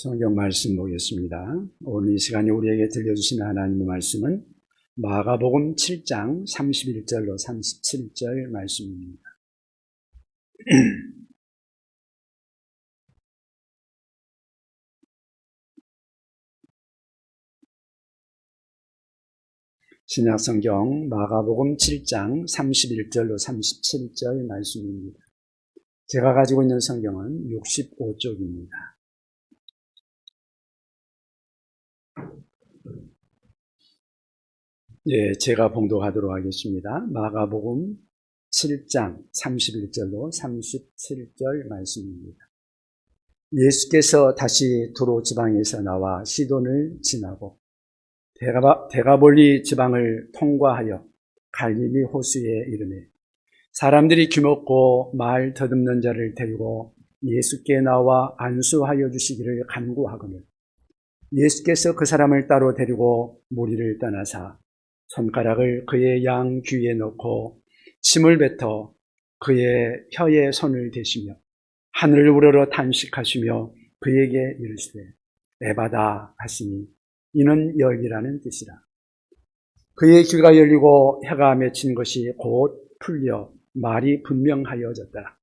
성경 말씀 보겠습니다. 오늘 이 시간에 우리에게 들려주신 하나님의 말씀은 마가복음 7장 31절로 37절 말씀입니다. 신약성경 마가복음 7장 31절로 37절 말씀입니다. 제가 가지고 있는 성경은 65쪽입니다. 예, 제가 봉독하도록 하겠습니다. 마가복음 7장 31절로 37절 말씀입니다. 예수께서 다시 두로 지방에서 나와 시돈을 지나고 데가볼리 지방을 통과하여 갈릴리 호수에 이르매 사람들이 귀먹고 말 더듬는 자를 데리고 예수께 나와 안수하여 주시기를 간구하거늘 예수께서 그 사람을 따로 데리고 무리를 떠나사 손가락을 그의 양 귀에 넣고 침을 뱉어 그의 혀에 손을 대시며 하늘을 우러러 탄식하시며 그에게 이르시되 에바다 하시니 이는 열리라는 뜻이라. 그의 귀가 열리고 혀가 맺힌 것이 곧 풀려 말이 분명하여졌더라.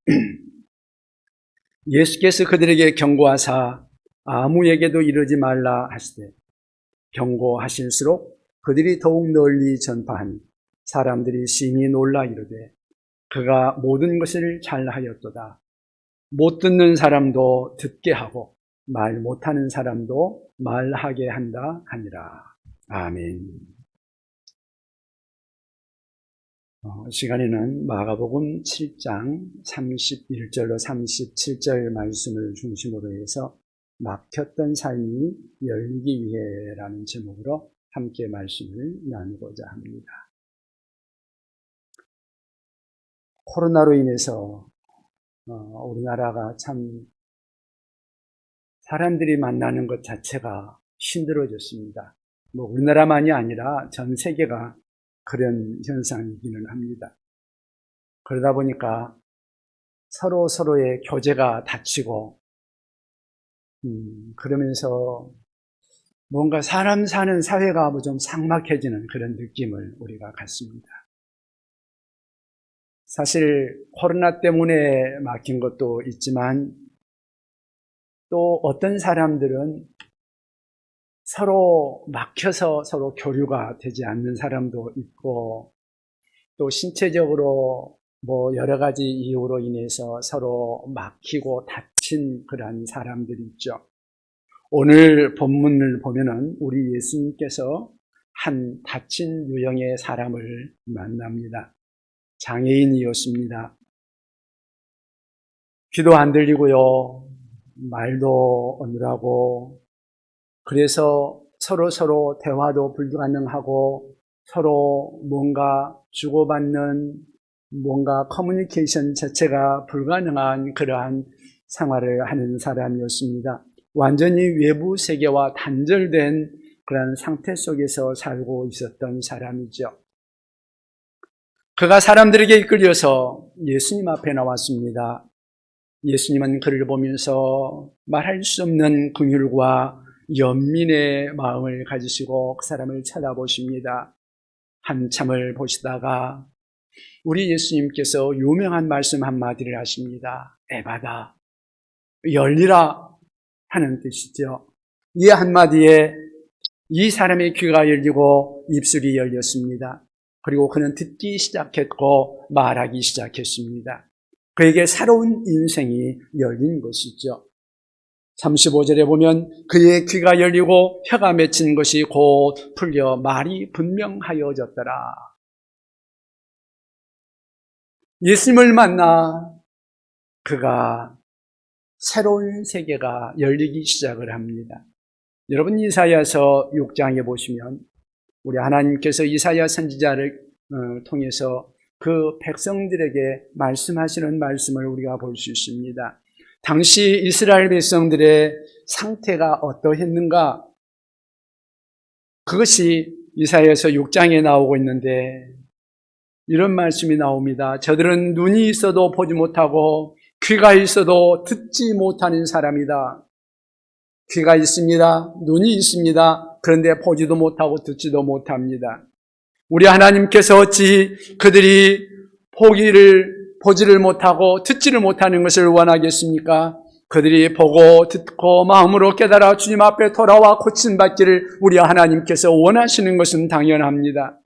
예수께서 그들에게 경고하사 아무에게도 이르지 말라 하시되 경고하실수록 그들이 더욱 널리 전파하니 사람들이 심히 놀라 이르되 그가 모든 것을 잘하였도다. 못 듣는 사람도 듣게 하고 말 못하는 사람도 말하게 한다 하니라. 아멘. 시간에는 마가복음 7장 31절로 37절 말씀을 중심으로 해서 막혔던 삶이 열리기 위해라는 제목으로 함께 말씀을 나누고자 합니다. 코로나로 인해서 우리나라가 참 사람들이 만나는 것 자체가 힘들어졌습니다. 우리나라만이 아니라 전 세계가 그런 현상이기는 합니다. 그러다 보니까 서로의 교제가 닫히고 그러면서 뭔가 사람 사는 사회가 좀 삭막해지는 그런 느낌을 우리가 갖습니다. 사실 코로나 때문에 막힌 것도 있지만 또 어떤 사람들은 서로 막혀서 서로 교류가 되지 않는 사람도 있고 또 신체적으로 여러 가지 이유로 인해서 서로 막히고 다친 그런 사람들이 있죠. 오늘 본문을 보면은 우리 예수님께서 한 다친 유형의 사람을 만납니다. 장애인이었습니다. 귀도 안 들리고요. 말도 어눌하고 그래서 서로 대화도 불가능하고 서로 뭔가 주고받는 뭔가 커뮤니케이션 자체가 불가능한 그러한 생활을 하는 사람이었습니다. 완전히 외부 세계와 단절된 그런 상태 속에서 살고 있었던 사람이죠. 그가 사람들에게 이끌려서 예수님 앞에 나왔습니다. 예수님은 그를 보면서 말할 수 없는 긍휼과 연민의 마음을 가지시고 그 사람을 쳐다보십니다. 한참을 보시다가 우리 예수님께서 유명한 말씀 한마디를 하십니다. 에바다, 열리라 하는 뜻이죠. 이 한마디에 이 사람의 귀가 열리고 입술이 열렸습니다. 그리고 그는 듣기 시작했고 말하기 시작했습니다. 그에게 새로운 인생이 열린 것이죠. 35절에 보면 그의 귀가 열리고 혀가 맺힌 것이 곧 풀려 말이 분명하여졌더라. 예수님을 만나 그가 새로운 세계가 열리기 시작을 합니다. 여러분 이사야서 6장에 보시면 우리 하나님께서 이사야 선지자를 통해서 그 백성들에게 말씀하시는 말씀을 우리가 볼 수 있습니다. 당시 이스라엘 백성들의 상태가 어떠했는가? 그것이 이사야서 6장에 나오고 있는데 이런 말씀이 나옵니다. 저들은 눈이 있어도 보지 못하고 귀가 있어도 듣지 못하는 사람이다. 귀가 있습니다. 눈이 있습니다. 그런데 보지도 못하고 듣지도 못합니다. 우리 하나님께서 어찌 그들이 보지를 못하고 듣지를 못하는 것을 원하겠습니까? 그들이 보고 듣고 마음으로 깨달아 주님 앞에 돌아와 고침받기를 우리 하나님께서 원하시는 것은 당연합니다.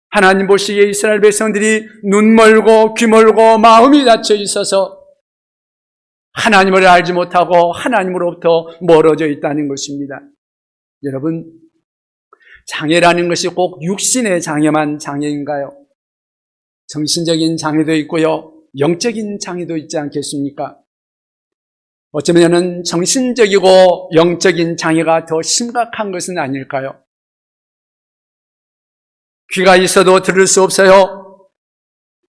하나님 보시기에 이스라엘 백성들이 눈 멀고 귀 멀고 마음이 닫혀 있어서 하나님을 알지 못하고 하나님으로부터 멀어져 있다는 것입니다. 여러분, 장애라는 것이 꼭 육신의 장애만 장애인가요? 정신적인 장애도 있고요, 영적인 장애도 있지 않겠습니까? 어쩌면 정신적이고 영적인 장애가 더 심각한 것은 아닐까요? 귀가 있어도 들을 수 없어요.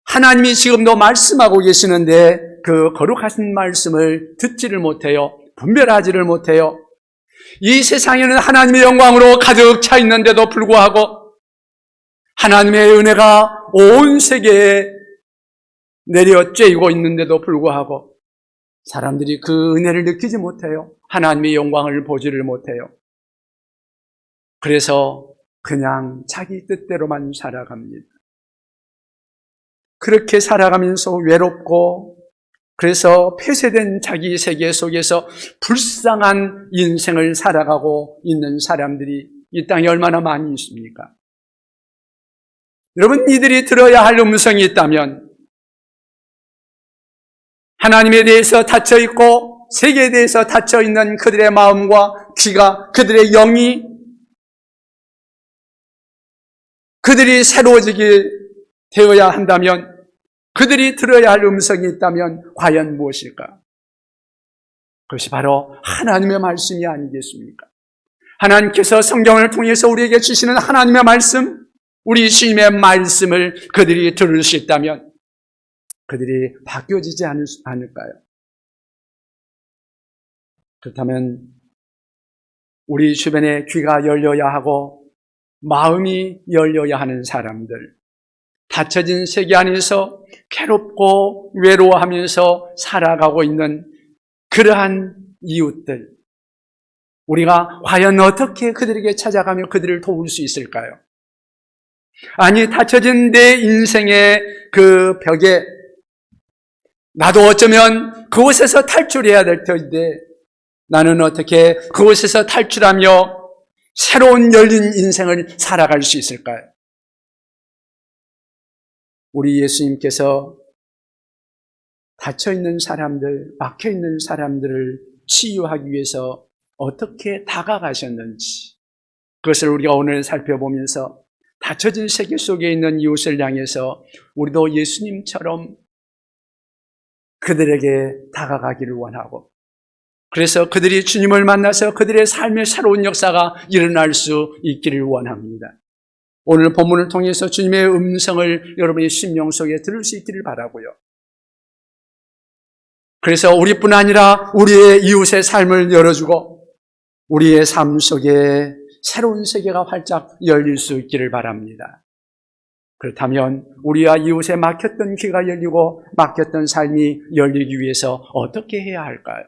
하나님이 지금도 말씀하고 계시는데 그 거룩하신 말씀을 듣지를 못해요. 분별하지를 못해요. 이 세상에는 하나님의 영광으로 가득 차 있는데도 불구하고 하나님의 은혜가 온 세계에 내려 쬐이고 있는데도 불구하고 사람들이 그 은혜를 느끼지 못해요. 하나님의 영광을 보지를 못해요. 그래서 그냥 자기 뜻대로만 살아갑니다. 그렇게 살아가면서 외롭고, 그래서 폐쇄된 자기 세계 속에서 불쌍한 인생을 살아가고 있는 사람들이 이 땅에 얼마나 많이 있습니까? 여러분, 이들이 들어야 할 음성이 있다면 하나님에 대해서 닫혀있고 세계에 대해서 닫혀있는 그들의 마음과 귀가, 그들의 영이, 그들이 새로워지게 되어야 한다면, 그들이 들어야 할 음성이 있다면 과연 무엇일까? 그것이 바로 하나님의 말씀이 아니겠습니까? 하나님께서 성경을 통해서 우리에게 주시는 하나님의 말씀, 우리 주님의 말씀을 그들이 들을 수 있다면 그들이 바뀌어지지 않을까요? 그렇다면 우리 주변에 귀가 열려야 하고 마음이 열려야 하는 사람들, 닫혀진 세계 안에서 괴롭고 외로워하면서 살아가고 있는 그러한 이웃들, 우리가 과연 어떻게 그들에게 찾아가며 그들을 도울 수 있을까요? 아니, 닫혀진 내 인생의 그 벽에 나도 어쩌면 그곳에서 탈출해야 될 텐데 나는 어떻게 그곳에서 탈출하며 새로운 열린 인생을 살아갈 수 있을까요? 우리 예수님께서 닫혀있는 사람들, 막혀있는 사람들을 치유하기 위해서 어떻게 다가가셨는지, 그것을 우리가 오늘 살펴보면서 닫혀진 세계 속에 있는 이웃을 향해서 우리도 예수님처럼 그들에게 다가가기를 원하고, 그래서 그들이 주님을 만나서 그들의 삶의 새로운 역사가 일어날 수 있기를 원합니다. 오늘 본문을 통해서 주님의 음성을 여러분의 심령 속에 들을 수 있기를 바라고요. 그래서 우리뿐 아니라 우리의 이웃의 삶을 열어주고 우리의 삶 속에 새로운 세계가 활짝 열릴 수 있기를 바랍니다. 그렇다면 우리와 이웃에 막혔던 귀가 열리고 막혔던 삶이 열리기 위해서 어떻게 해야 할까요?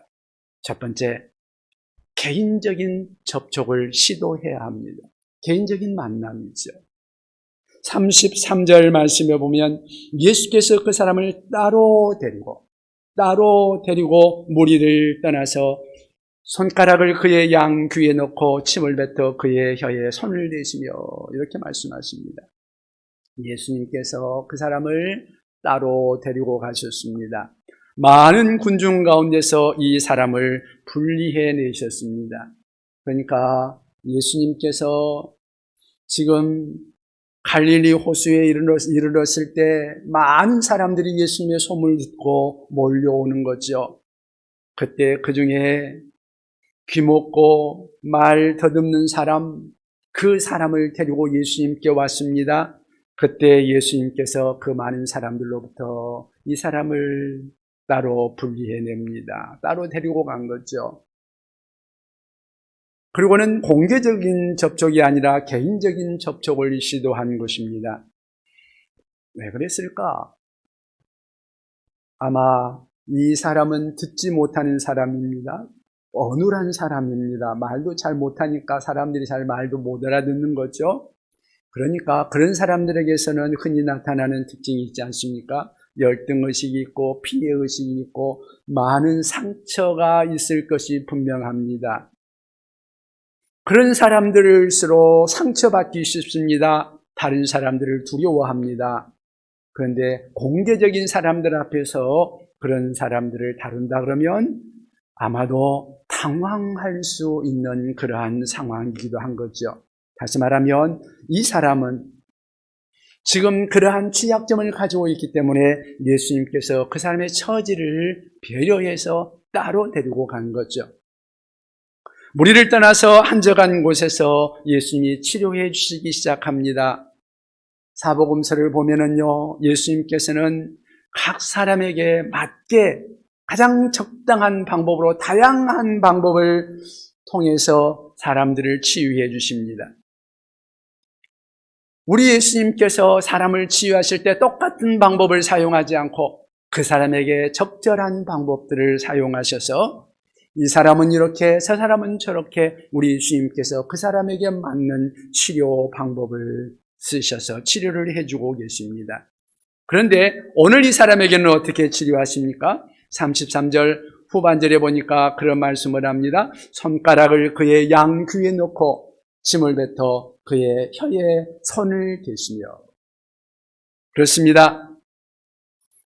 첫 번째, 개인적인 접촉을 시도해야 합니다. 개인적인 만남이죠. 33절 말씀에 보면 예수께서 그 사람을 따로 데리고 무리를 떠나서 손가락을 그의 양 귀에 넣고 침을 뱉어 그의 혀에 손을 대시며 이렇게 말씀하십니다. 예수님께서 그 사람을 따로 데리고 가셨습니다. 많은 군중 가운데서 이 사람을 분리해내셨습니다. 그러니까 예수님께서 지금 갈릴리 호수에 이르렀을 때 많은 사람들이 예수님의 소문을 듣고 몰려오는 거죠. 그때 그 중에 귀먹고 말 더듬는 사람, 그 사람을 데리고 예수님께 왔습니다. 그때 예수님께서 그 많은 사람들로부터 이 사람을 따로 분리해냅니다. 따로 데리고 간 거죠. 그리고는 공개적인 접촉이 아니라 개인적인 접촉을 시도한 것입니다. 왜 그랬을까? 아마 이 사람은 듣지 못하는 사람입니다. 어눌한 사람입니다. 말도 잘 못하니까 사람들이 잘 말도 못 알아듣는 거죠. 그러니까 그런 사람들에게서는 흔히 나타나는 특징이 있지 않습니까? 열등의식이 있고 피해의식이 있고 많은 상처가 있을 것이 분명합니다. 그런 사람들일수록 상처받기 쉽습니다. 다른 사람들을 두려워합니다. 그런데 공개적인 사람들 앞에서 그런 사람들을 다룬다 그러면 아마도 당황할 수 있는 그러한 상황이기도 한 거죠. 다시 말하면 이 사람은 지금 그러한 취약점을 가지고 있기 때문에 예수님께서 그 사람의 처지를 배려해서 따로 데리고 간 거죠. 무리를 떠나서 한적한 곳에서 예수님이 치료해 주시기 시작합니다. 사복음서를 보면은요, 예수님께서는 각 사람에게 맞게 가장 적당한 방법으로 다양한 방법을 통해서 사람들을 치유해 주십니다. 우리 예수님께서 사람을 치유하실 때 똑같은 방법을 사용하지 않고 그 사람에게 적절한 방법들을 사용하셔서 이 사람은 이렇게 저 사람은 저렇게 우리 예수님께서 그 사람에게 맞는 치료 방법을 쓰셔서 치료를 해주고 계십니다. 그런데 오늘 이 사람에게는 어떻게 치료하십니까? 33절 후반절에 보니까 그런 말씀을 합니다. 손가락을 그의 양귀에 넣고 침을 뱉어 그의 혀에 손을 대시며. 그렇습니다.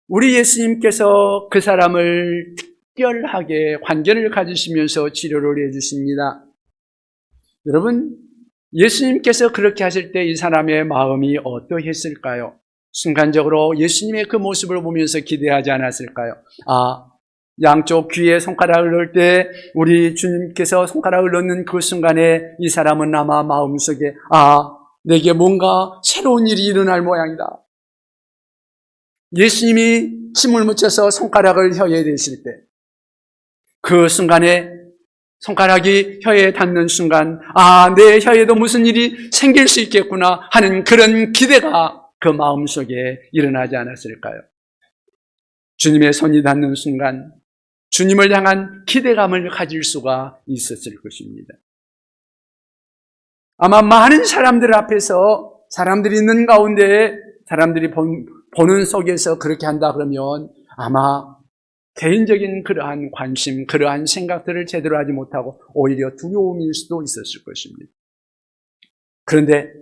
우리 예수님께서 그 사람을 특별하게 관계를 가지시면서 치료를 해주십니다. 여러분, 예수님께서 그렇게 하실 때 이 사람의 마음이 어떠했을까요? 순간적으로 예수님의 그 모습을 보면서 기대하지 않았을까요? 양쪽 귀에 손가락을 넣을 때 우리 주님께서 손가락을 넣는 그 순간에 이 사람은 아마 마음속에 내게 뭔가 새로운 일이 일어날 모양이다. 예수님이 침을 묻혀서 손가락을 혀에 대실 때 그 순간에 손가락이 혀에 닿는 순간 내 혀에도 무슨 일이 생길 수 있겠구나 하는 그런 기대가 그 마음속에 일어나지 않았을까요? 주님의 손이 닿는 순간 주님을 향한 기대감을 가질 수가 있었을 것입니다. 아마 많은 사람들 앞에서 사람들이 있는 가운데 사람들이 보는 속에서 그렇게 한다 그러면 아마 개인적인 그러한 관심, 그러한 생각들을 제대로 하지 못하고 오히려 두려움일 수도 있었을 것입니다. 그런데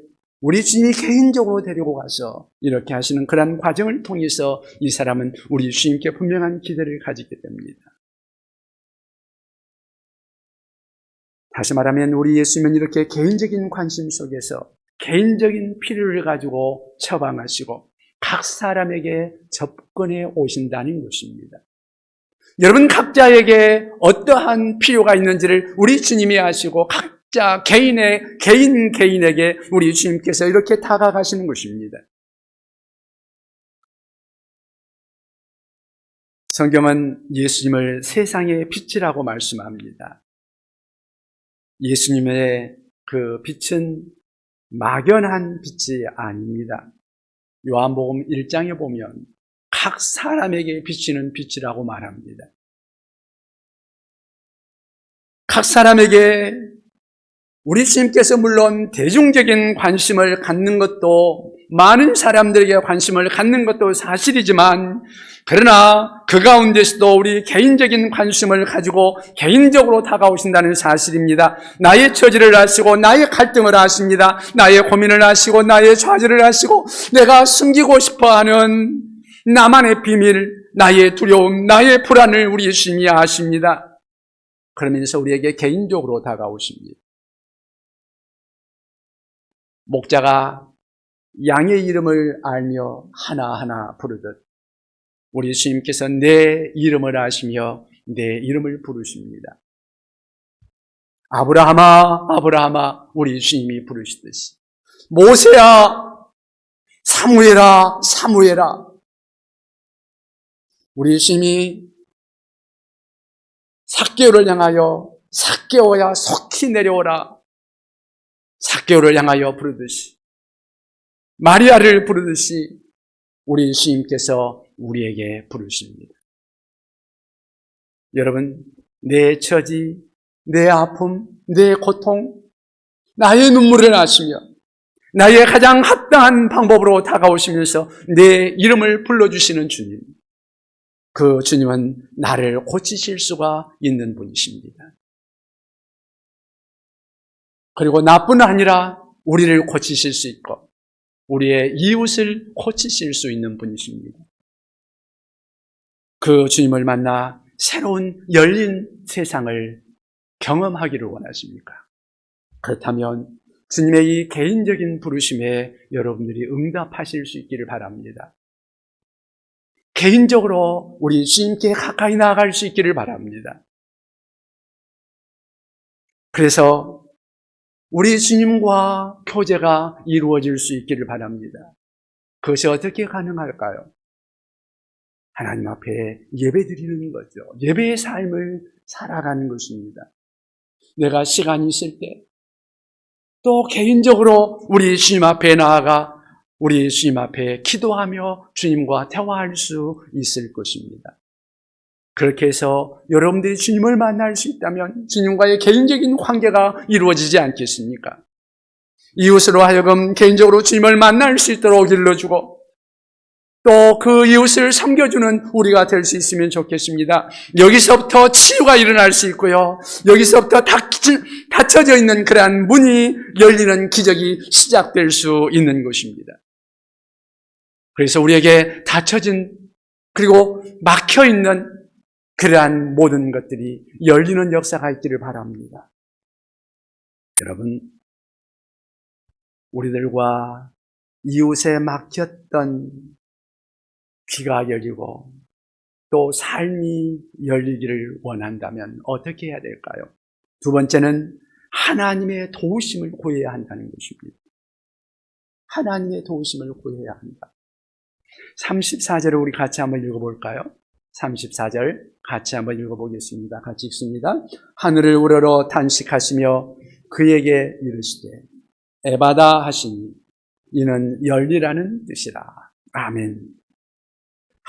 우리 주님이 개인적으로 데리고 가서 이렇게 하시는 그러한 과정을 통해서 이 사람은 우리 주님께 분명한 기대를 가지게 됩니다. 다시 말하면 우리 예수님은 이렇게 개인적인 관심 속에서 개인적인 필요를 가지고 처방하시고 각 사람에게 접근해 오신다는 것입니다. 여러분 각자에게 어떠한 필요가 있는지를 우리 주님이 아시고 각자 개인에게 우리 주님께서 이렇게 다가가시는 것입니다. 성경은 예수님을 세상의 빛이라고 말씀합니다. 예수님의 그 빛은 막연한 빛이 아닙니다. 요한복음 1장에 보면 각 사람에게 비치는 빛이라고 말합니다. 각 사람에게 우리 주님께서 물론 대중적인 관심을 갖는 것도 많은 사람들에게 관심을 갖는 것도 사실이지만 그러나 그 가운데서도 우리 개인적인 관심을 가지고 개인적으로 다가오신다는 사실입니다. 나의 처지를 아시고 나의 갈등을 아십니다. 나의 고민을 아시고 나의 좌절을 아시고 내가 숨기고 싶어하는 나만의 비밀, 나의 두려움, 나의 불안을 우리 예수님이 아십니다. 그러면서 우리에게 개인적으로 다가오십니다. 목자가 양의 이름을 알며 하나하나 부르듯 우리 예수님께서 내 이름을 아시며 내 이름을 부르십니다. 아브라함아, 아브라함아 우리 예수님이 부르시듯이 모세야, 사무엘아, 사무엘아 우리 예수님이 삭개오를 향하여 삭개오야 속히 내려오라 삭개오를 향하여 부르듯이 마리아를 부르듯이 우리 예수님께서 우리에게 부르십니다. 여러분 내 처지, 내 아픔, 내 고통, 나의 눈물을 아시며 나의 가장 합당한 방법으로 다가오시면서 내 이름을 불러주시는 주님, 그 주님은 나를 고치실 수가 있는 분이십니다. 그리고 나뿐 아니라 우리를 고치실 수 있고 우리의 이웃을 고치실 수 있는 분이십니다. 그 주님을 만나 새로운 열린 세상을 경험하기를 원하십니까? 그렇다면 주님의 이 개인적인 부르심에 여러분들이 응답하실 수 있기를 바랍니다. 개인적으로 우리 주님께 가까이 나아갈 수 있기를 바랍니다. 그래서 우리 주님과 교제가 이루어질 수 있기를 바랍니다. 그것이 어떻게 가능할까요? 하나님 앞에 예배드리는 거죠. 예배의 삶을 살아가는 것입니다. 내가 시간이 있을 때 또 개인적으로 우리 주님 앞에 나아가 우리 주님 앞에 기도하며 주님과 대화할 수 있을 것입니다. 그렇게 해서 여러분들이 주님을 만날 수 있다면 주님과의 개인적인 관계가 이루어지지 않겠습니까? 이웃으로 하여금 개인적으로 주님을 만날 수 있도록 일러주고 또 그 이웃을 섬겨주는 우리가 될 수 있으면 좋겠습니다. 여기서부터 치유가 일어날 수 있고요. 여기서부터 닫혀져 있는 그러한 문이 열리는 기적이 시작될 수 있는 것입니다. 그래서 우리에게 닫혀진 그리고 막혀있는 그러한 모든 것들이 열리는 역사가 있기를 바랍니다. 여러분, 우리들과 이웃에 막혔던 귀가 열리고 또 삶이 열리기를 원한다면 어떻게 해야 될까요? 두 번째는 하나님의 도우심을 구해야 한다는 것입니다. 하나님의 도우심을 구해야 한다. 34절을 우리 같이 한번 읽어볼까요? 34절 같이 한번 읽어보겠습니다. 같이 읽습니다. 하늘을 우러러 탄식하시며 그에게 이르시되 에바다 하시니 이는 열리라는 뜻이라. 아멘.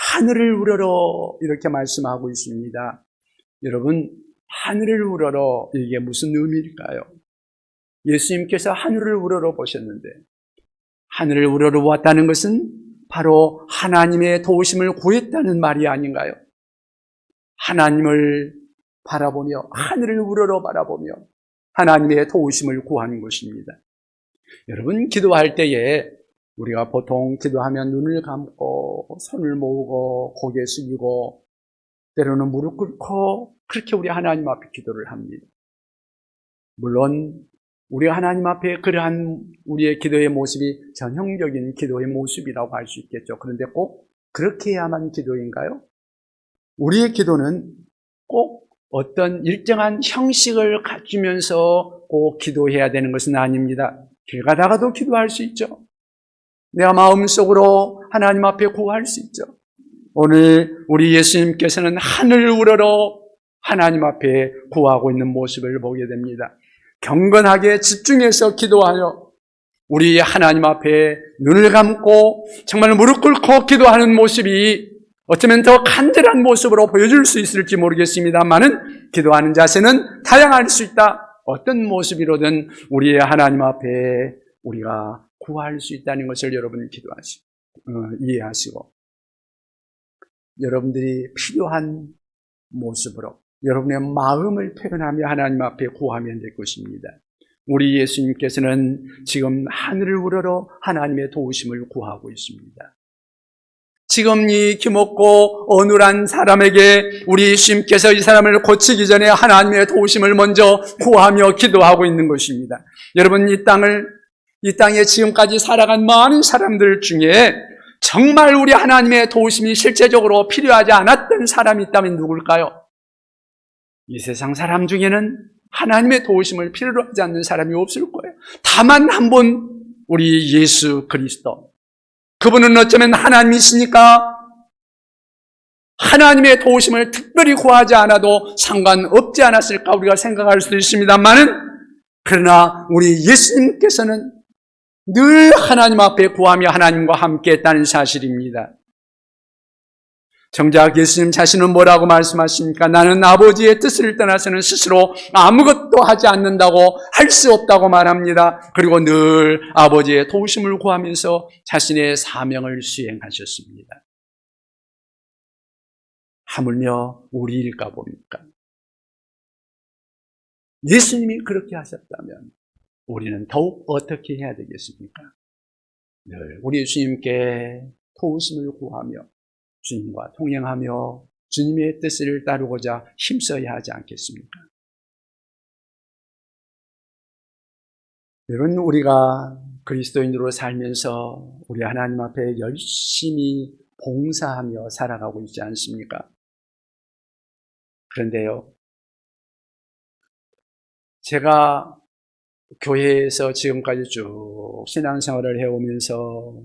하늘을 우러러 이렇게 말씀하고 있습니다. 여러분, 하늘을 우러러 이게 무슨 의미일까요? 예수님께서 하늘을 우러러 보셨는데 하늘을 우러러 왔다는 것은 바로 하나님의 도우심을 구했다는 말이 아닌가요? 하나님을 바라보며 하늘을 우러러 바라보며 하나님의 도우심을 구하는 것입니다. 여러분, 기도할 때에 우리가 보통 기도하면 눈을 감고 손을 모으고 고개 숙이고 때로는 무릎 꿇고 그렇게 우리 하나님 앞에 기도를 합니다. 물론 우리가 하나님 앞에 그러한 우리의 기도의 모습이 전형적인 기도의 모습이라고 할 수 있겠죠. 그런데 꼭 그렇게 해야만 기도인가요? 우리의 기도는 꼭 어떤 일정한 형식을 갖추면서 꼭 기도해야 되는 것은 아닙니다. 길 가다가도 기도할 수 있죠. 내가 마음속으로 하나님 앞에 구할 수 있죠. 오늘 우리 예수님께서는 하늘을 우러러 하나님 앞에 구하고 있는 모습을 보게 됩니다. 경건하게 집중해서 기도하여 우리 하나님 앞에 눈을 감고 정말 무릎 꿇고 기도하는 모습이 어쩌면 더 간절한 모습으로 보여줄 수 있을지 모르겠습니다만은 기도하는 자세는 다양할 수 있다. 어떤 모습이로든 우리의 하나님 앞에 우리가 구할 수 있다는 것을 여러분 이해하시고 여러분들이 필요한 모습으로 여러분의 마음을 표현하며 하나님 앞에 구하면 될 것입니다. 우리 예수님께서는 지금 하늘을 우러러 하나님의 도우심을 구하고 있습니다. 지금 이 기먹고 어눌한 사람에게 우리 예수님께서 이 사람을 고치기 전에 하나님의 도우심을 먼저 구하며 기도하고 있는 것입니다. 여러분, 이 땅에 지금까지 살아간 많은 사람들 중에 정말 우리 하나님의 도우심이 실제적으로 필요하지 않았던 사람이 있다면 누굴까요? 이 세상 사람 중에는 하나님의 도우심을 필요로 하지 않는 사람이 없을 거예요. 다만 한 분, 우리 예수 그리스도. 그분은 어쩌면 하나님이시니까 하나님의 도우심을 특별히 구하지 않아도 상관없지 않았을까 우리가 생각할 수도 있습니다만은, 그러나 우리 예수님께서는 늘 하나님 앞에 구하며 하나님과 함께 했다는 사실입니다. 정작 예수님 자신은 뭐라고 말씀하십니까? 나는 아버지의 뜻을 떠나서는 스스로 아무것도 하지 않는다고, 할 수 없다고 말합니다. 그리고 늘 아버지의 도우심을 구하면서 자신의 사명을 수행하셨습니다. 하물며 우리일까 봅니까? 예수님이 그렇게 하셨다면 우리는 더욱 어떻게 해야 되겠습니까? 늘 우리 주님께 도우심을 구하며 주님과 동행하며 주님의 뜻을 따르고자 힘써야 하지 않겠습니까? 여러분, 우리가 그리스도인으로 살면서 우리 하나님 앞에 열심히 봉사하며 살아가고 있지 않습니까? 그런데요, 제가 교회에서 지금까지 쭉 신앙생활을 해오면서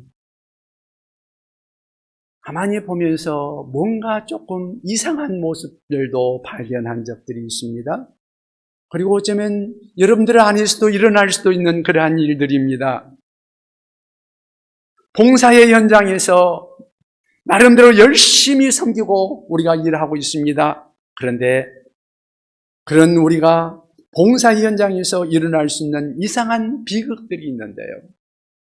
가만히 보면서 뭔가 조금 이상한 모습들도 발견한 적들이 있습니다. 그리고 어쩌면 여러분들 안에서도 일어날 수도 있는 그러한 일들입니다. 봉사의 현장에서 나름대로 열심히 섬기고 우리가 일하고 있습니다. 그런데 그런 우리가 봉사 현장에서 일어날 수 있는 이상한 비극들이 있는데요.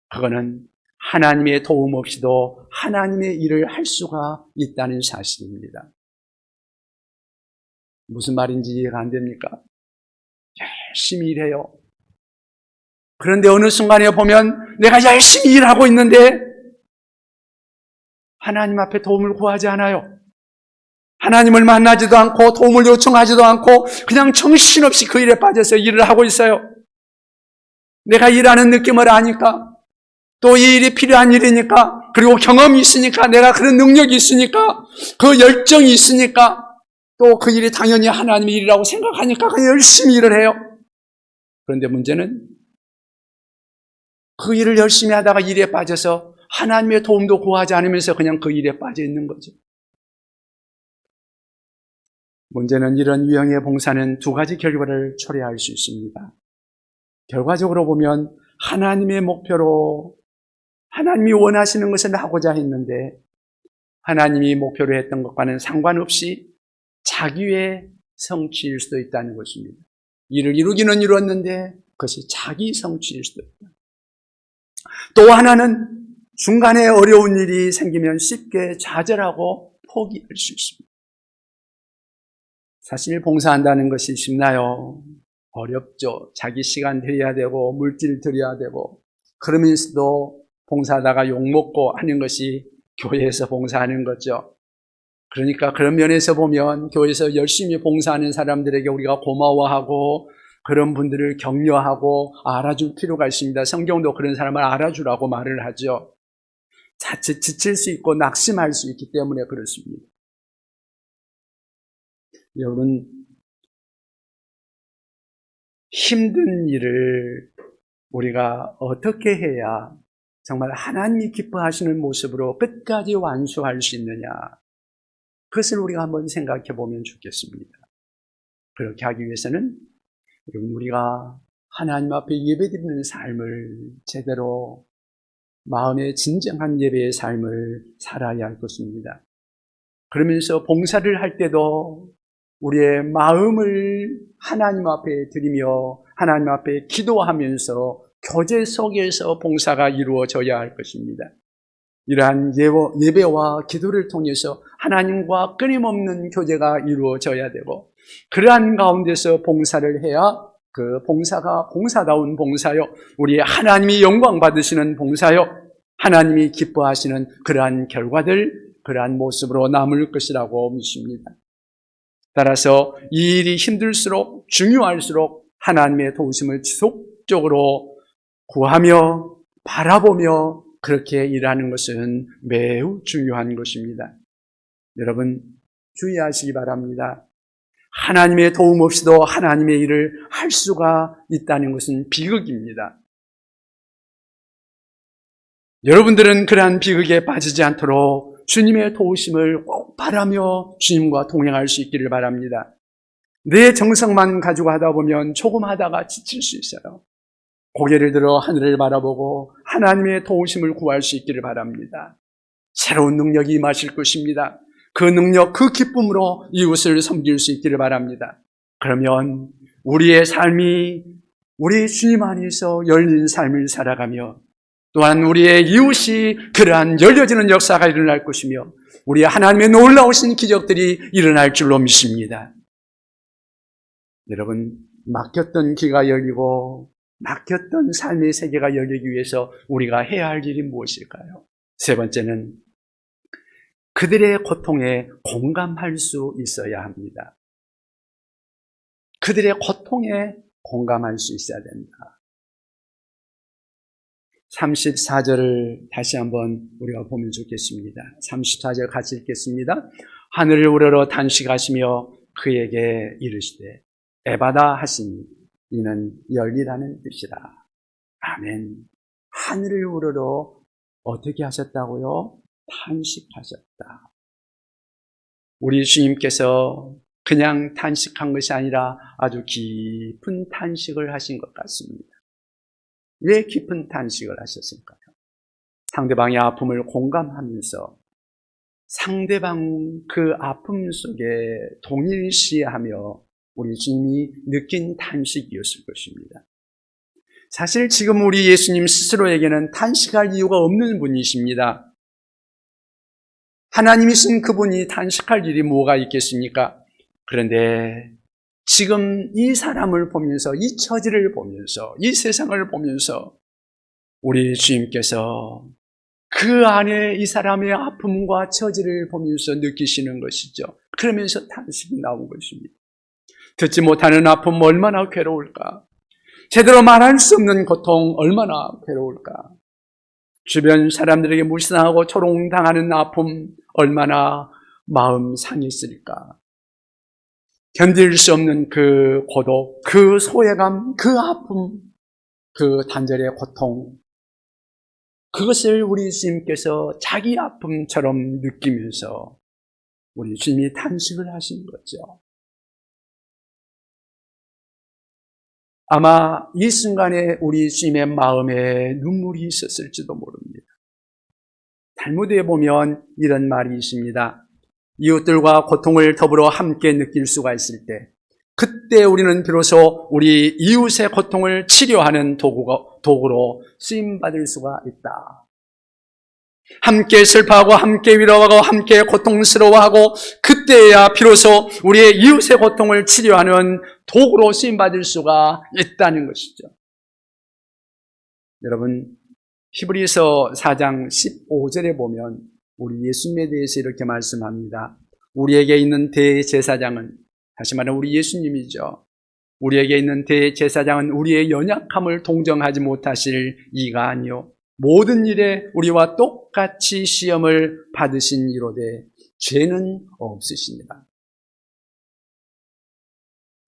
그거는 하나님의 도움 없이도 하나님의 일을 할 수가 있다는 사실입니다. 무슨 말인지 이해가 안 됩니까? 열심히 일해요. 그런데 어느 순간에 보면 내가 열심히 일하고 있는데 하나님 앞에 도움을 구하지 않아요. 하나님을 만나지도 않고 도움을 요청하지도 않고 그냥 정신없이 그 일에 빠져서 일을 하고 있어요. 내가 일하는 느낌을 아니까, 또 이 일이 필요한 일이니까, 그리고 경험이 있으니까, 내가 그런 능력이 있으니까, 그 열정이 있으니까, 또 그 일이 당연히 하나님의 일이라고 생각하니까 그냥 열심히 일을 해요. 그런데 문제는 그 일을 열심히 하다가 일에 빠져서 하나님의 도움도 구하지 않으면서 그냥 그 일에 빠져 있는 거죠. 문제는 이런 유형의 봉사는 두 가지 결과를 초래할 수 있습니다. 결과적으로 보면 하나님의 목표로, 하나님이 원하시는 것을 하고자 했는데 하나님이 목표로 했던 것과는 상관없이 자기의 성취일 수도 있다는 것입니다. 일을 이루기는 이루었는데 그것이 자기 성취일 수도 있다. 또 하나는 중간에 어려운 일이 생기면 쉽게 좌절하고 포기할 수 있습니다. 사실 봉사한다는 것이 쉽나요? 어렵죠. 자기 시간 들여야 되고 물질 들여야 되고, 그러면서도 봉사하다가 욕먹고 하는 것이 교회에서 봉사하는 거죠. 그러니까 그런 면에서 보면 교회에서 열심히 봉사하는 사람들에게 우리가 고마워하고 그런 분들을 격려하고 알아줄 필요가 있습니다. 성경도 그런 사람을 알아주라고 말을 하죠. 자칫 지칠 수 있고 낙심할 수 있기 때문에 그렇습니다. 여러분, 힘든 일을 우리가 어떻게 해야 정말 하나님이 기뻐하시는 모습으로 끝까지 완수할 수 있느냐, 그것을 우리가 한번 생각해 보면 좋겠습니다. 그렇게 하기 위해서는 우리가 하나님 앞에 예배드리는 삶을 제대로, 마음의 진정한 예배의 삶을 살아야 할 것입니다. 그러면서 봉사를 할 때도 우리의 마음을 하나님 앞에 드리며 하나님 앞에 기도하면서 교제 속에서 봉사가 이루어져야 할 것입니다. 이러한 예배와 기도를 통해서 하나님과 끊임없는 교제가 이루어져야 되고, 그러한 가운데서 봉사를 해야 그 봉사가 봉사다운 봉사요, 우리 하나님이 영광 받으시는 봉사요, 하나님이 기뻐하시는 그러한 결과들, 그러한 모습으로 남을 것이라고 믿습니다. 따라서 이 일이 힘들수록, 중요할수록 하나님의 도우심을 지속적으로 구하며 바라보며 그렇게 일하는 것은 매우 중요한 것입니다. 여러분, 주의하시기 바랍니다. 하나님의 도움 없이도 하나님의 일을 할 수가 있다는 것은 비극입니다. 여러분들은 그러한 비극에 빠지지 않도록 주님의 도우심을 꼭 바라며 주님과 동행할 수 있기를 바랍니다. 내 정성만 가지고 하다 보면 조금 하다가 지칠 수 있어요. 고개를 들어 하늘을 바라보고 하나님의 도우심을 구할 수 있기를 바랍니다. 새로운 능력이 임하실 것입니다. 그 능력, 그 기쁨으로 이웃을 섬길 수 있기를 바랍니다. 그러면 우리의 삶이 우리 주님 안에서 열린 삶을 살아가며 또한 우리의 이웃이 그러한 열려지는 역사가 일어날 것이며 우리 하나님의 놀라우신 기적들이 일어날 줄로 믿습니다. 여러분, 막혔던 귀가 열리고 막혔던 삶의 세계가 열리기 위해서 우리가 해야 할 일이 무엇일까요? 세 번째는 그들의 고통에 공감할 수 있어야 합니다. 그들의 고통에 공감할 수 있어야 된다. 34절을 다시 한번 우리가 보면 좋겠습니다. 34절 같이 읽겠습니다. 하늘을 우러러 탄식하시며 그에게 이르시되 에바다 하시니 이는 열리라는 뜻이라. 아멘. 하늘을 우러러 어떻게 하셨다고요? 탄식하셨다. 우리 주님께서 그냥 탄식한 것이 아니라 아주 깊은 탄식을 하신 것 같습니다. 왜 깊은 탄식을 하셨을까요? 상대방의 아픔을 공감하면서 상대방 그 아픔 속에 동일시하며 우리 주님이 느낀 탄식이었을 것입니다. 사실 지금 우리 예수님 스스로에게는 탄식할 이유가 없는 분이십니다. 하나님이신 그분이 탄식할 일이 뭐가 있겠습니까? 그런데 지금 이 사람을 보면서, 이 처지를 보면서, 이 세상을 보면서 우리 주님께서 그 안에 이 사람의 아픔과 처지를 보면서 느끼시는 것이죠. 그러면서 탄식이 나온 것입니다. 듣지 못하는 아픔 얼마나 괴로울까? 제대로 말할 수 없는 고통 얼마나 괴로울까? 주변 사람들에게 무시당하고 조롱당하는 아픔 얼마나 마음 상했을까? 견딜 수 없는 그 고독, 그 소외감, 그 아픔, 그 단절의 고통, 그것을 우리 주님께서 자기 아픔처럼 느끼면서 우리 주님이 탄식을 하신 거죠. 아마 이 순간에 우리 주님의 마음에 눈물이 있었을지도 모릅니다. 탈무드에 보면 이런 말이 있습니다. 이웃들과 고통을 더불어 함께 느낄 수가 있을 때, 그때 우리는 비로소 우리 이웃의 고통을 치료하는 도구로 쓰임받을 수가 있다. 함께 슬퍼하고 함께 위로하고 함께 고통스러워하고 그때야 비로소 우리의 이웃의 고통을 치료하는 도구로 쓰임받을 수가 있다는 것이죠. 여러분, 히브리서 4장 15절에 보면 우리 예수님에 대해서 이렇게 말씀합니다. 우리에게 있는 대제사장은, 다시 말하면 우리 예수님이죠. 우리에게 있는 대제사장은 우리의 연약함을 동정하지 못하실 이가 아니요 모든 일에 우리와 똑같이 시험을 받으신 이로되 죄는 없으십니다.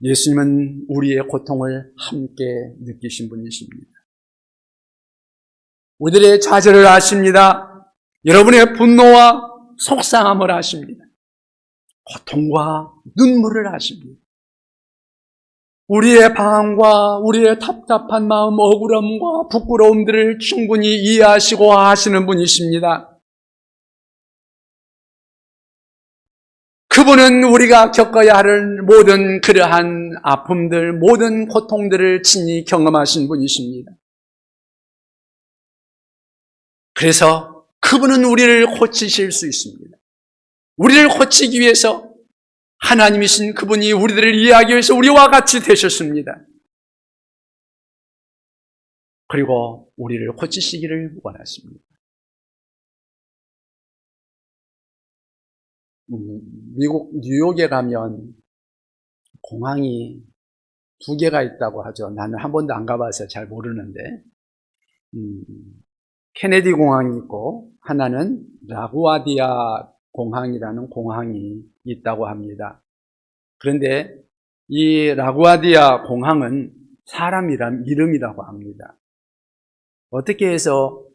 예수님은 우리의 고통을 함께 느끼신 분이십니다. 우리들의 좌절을 아십니다. 여러분의 분노와 속상함을 아십니다. 고통과 눈물을 아십니다. 우리의 방황과 우리의 답답한 마음, 억울함과 부끄러움들을 충분히 이해하시고 아시는 분이십니다. 그분은 우리가 겪어야 할 모든 그러한 아픔들, 모든 고통들을 친히 경험하신 분이십니다. 그래서 그분은 우리를 고치실 수 있습니다. 우리를 고치기 위해서 하나님이신 그분이 우리들을 이해하기 위해서 우리와 같이 되셨습니다. 그리고 우리를 고치시기를 원하십니다. 미국 뉴욕에 가면 공항이 2개가 있다고 하죠. 나는 한 번도 안 가봐서 잘 모르는데 케네디 공항이 있고 하나는 라구아디아 공항이라는 공항이 있다고 합니다. 그런데 이 라구아디아 공항은 사람 이름이라고 합니다. 어떻게 해서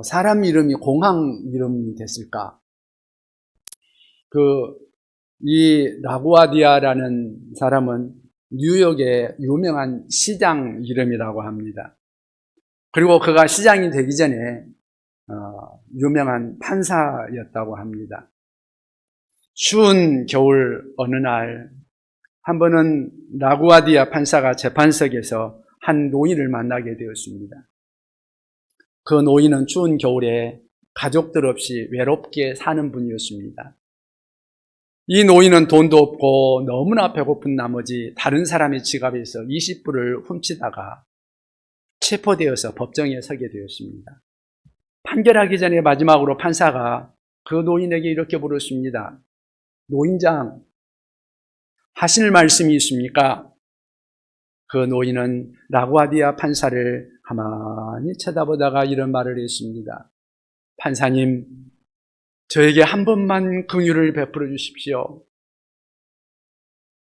사람 이름이 공항 이름이 됐을까? 이 라구아디아라는 사람은 뉴욕의 유명한 시장 이름이라고 합니다. 그리고 그가 시장이 되기 전에 유명한 판사였다고 합니다. 추운 겨울 어느 날 한 번은 라구아디아 판사가 재판석에서 한 노인을 만나게 되었습니다. 그 노인은 추운 겨울에 가족들 없이 외롭게 사는 분이었습니다. 이 노인은 돈도 없고 너무나 배고픈 나머지 다른 사람의 지갑에서 20불을 훔치다가 체포되어서 법정에 서게 되었습니다. 판결하기 전에 마지막으로 판사가 그 노인에게 이렇게 물었습니다. 노인장, 하실 말씀이 있습니까? 그 노인은 라구아디아 판사를 가만히 쳐다보다가 이런 말을 했습니다. 판사님, 저에게 한 번만 긍휼을 베풀어 주십시오.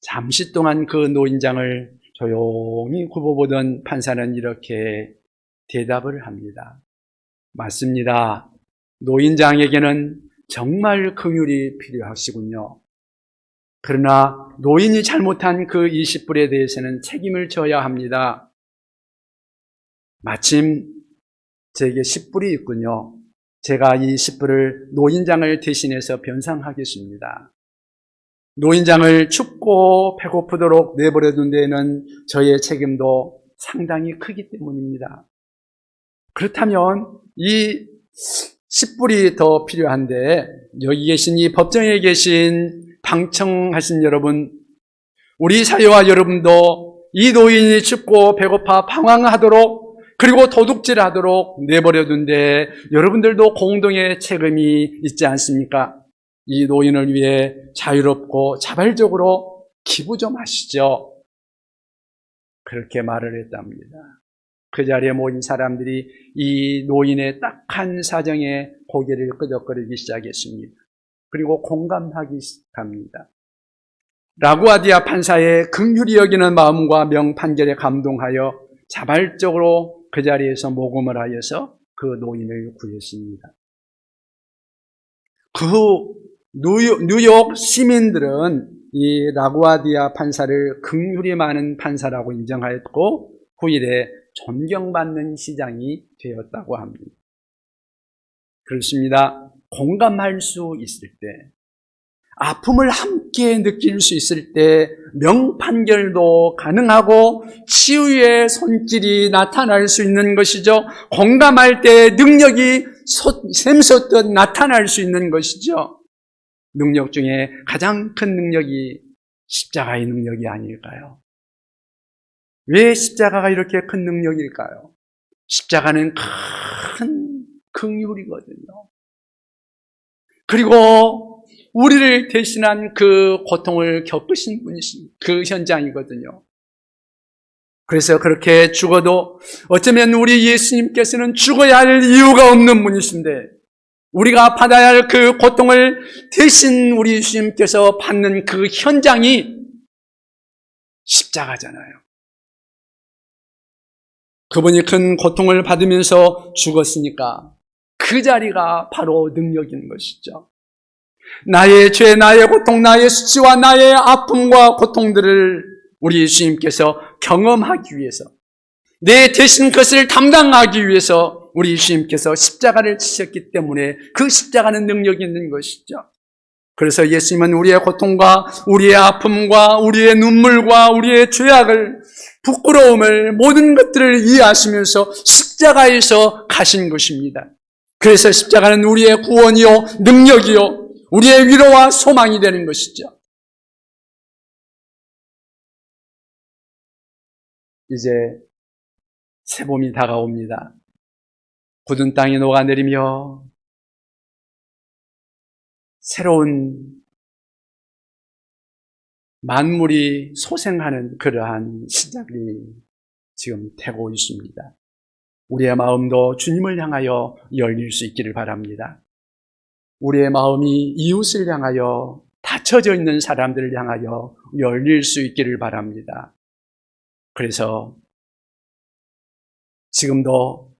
잠시 동안 그 노인장을 조용히 굽어보던 판사는 이렇게 대답을 합니다. 맞습니다. 노인장에게는 정말 긍휼이 필요하시군요. 그러나 노인이 잘못한 그 20불에 대해서는 책임을 져야 합니다. 마침 제게 10불이 있군요. 제가 이 10불을 노인장을 대신해서 변상하겠습니다. 노인장을 춥고 배고프도록 내버려둔 데에는 저의 책임도 상당히 크기 때문입니다. 그렇다면 이 10불이 더 필요한데 여기 계신 이 법정에 계신 방청하신 여러분, 우리 사회와 여러분도 이 노인이 춥고 배고파 방황하도록 그리고 도둑질하도록 내버려둔 데 여러분들도 공동의 책임이 있지 않습니까? 이 노인을 위해 자유롭고 자발적으로 기부 좀 하시죠. 그렇게 말을 했답니다. 그 자리에 모인 사람들이 이 노인의 딱한 사정에 고개를 끄덕거리기 시작했습니다. 그리고 공감하기 시작합니다. 라구아디아 판사의 긍휼히 여기는 마음과 명판결에 감동하여 자발적으로 그 자리에서 모금을 하여서 그 노인을 구했습니다. 그 후 뉴욕 시민들은 이 라구아디아 판사를 긍휼이 많은 판사라고 인정하였고 후일에 존경받는 시장이 되었다고 합니다. 그렇습니다. 공감할 수 있을 때, 아픔을 함께 느낄 수 있을 때 명판결도 가능하고 치유의 손길이 나타날 수 있는 것이죠. 공감할 때 능력이 샘솟듯 나타날 수 있는 것이죠. 능력 중에 가장 큰 능력이 십자가의 능력이 아닐까요? 왜 십자가가 이렇게 큰 능력일까요? 십자가는 큰 긍휼이거든요. 그리고 우리를 대신한 그 고통을 겪으신 분이신 그 현장이거든요. 그래서 그렇게 죽어도 어쩌면 우리 예수님께서는 죽어야 할 이유가 없는 분이신데 우리가 받아야 할 그 고통을 대신 우리 예수님께서 받는 그 현장이 십자가잖아요. 그분이 큰 고통을 받으면서 죽었으니까 그 자리가 바로 능력인 것이죠. 나의 죄, 나의 고통, 나의 수치와 나의 아픔과 고통들을 우리 예수님께서 경험하기 위해서, 내 대신 그것을 담당하기 위해서 우리 예수님께서 십자가를 지셨기 때문에 그 십자가는 능력이 있는 것이죠. 그래서 예수님은 우리의 고통과 우리의 아픔과 우리의 눈물과 우리의 죄악을, 부끄러움을, 모든 것들을 이해하시면서 십자가에서 가신 것입니다. 그래서 십자가는 우리의 구원이요, 능력이요, 우리의 위로와 소망이 되는 것이죠. 이제 새봄이 다가옵니다. 굳은 땅이 녹아내리며 새로운 만물이 소생하는 그러한 시작이 지금 되고 있습니다. 우리의 마음도 주님을 향하여 열릴 수 있기를 바랍니다. 우리의 마음이 이웃을 향하여 닫혀져 있는 사람들을 향하여 열릴 수 있기를 바랍니다. 그래서 지금도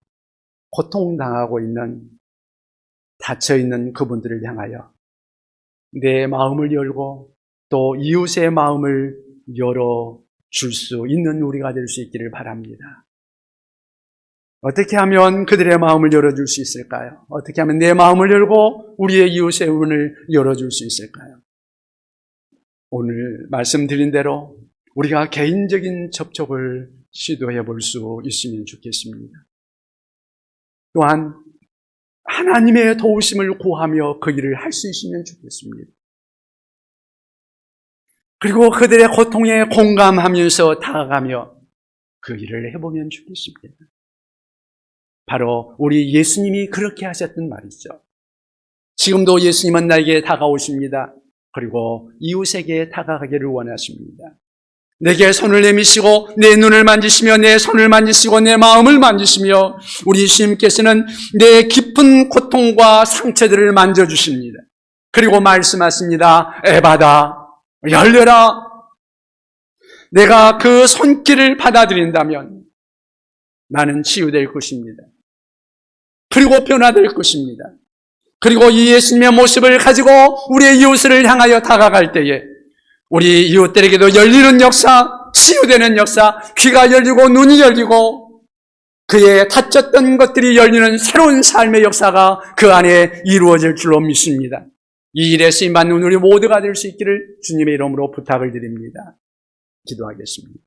고통당하고 있는, 닫혀있는 그분들을 향하여 내 마음을 열고 또 이웃의 마음을 열어줄 수 있는 우리가 될 수 있기를 바랍니다. 어떻게 하면 그들의 마음을 열어줄 수 있을까요? 어떻게 하면 내 마음을 열고 우리의 이웃의 문을 열어줄 수 있을까요? 오늘 말씀드린 대로 우리가 개인적인 접촉을 시도해 볼 수 있으면 좋겠습니다. 또한 하나님의 도우심을 구하며 그 일을 할 수 있으면 좋겠습니다. 그리고 그들의 고통에 공감하면서 다가가며 그 일을 해보면 좋겠습니다. 바로 우리 예수님이 그렇게 하셨던 말이죠. 지금도 예수님은 나에게 다가오십니다. 그리고 이웃에게 다가가기를 원하십니다. 내게 손을 내미시고 내 눈을 만지시며 내 손을 만지시고 내 마음을 만지시며 우리 예수님께서는 내 깊은 고통과 상처들을 만져주십니다. 그리고 말씀하십니다. 에바다, 열려라. 내가 그 손길을 받아들인다면 나는 치유될 것입니다. 그리고 변화될 것입니다. 그리고 이 예수님의 모습을 가지고 우리의 이웃을 향하여 다가갈 때에 우리 이웃들에게도 열리는 역사, 치유되는 역사, 귀가 열리고 눈이 열리고 그의 닫혔던 것들이 열리는 새로운 삶의 역사가 그 안에 이루어질 줄로 믿습니다. 이 일에 쓰임받는 우리 모두가 될 수 있기를 주님의 이름으로 부탁을 드립니다. 기도하겠습니다.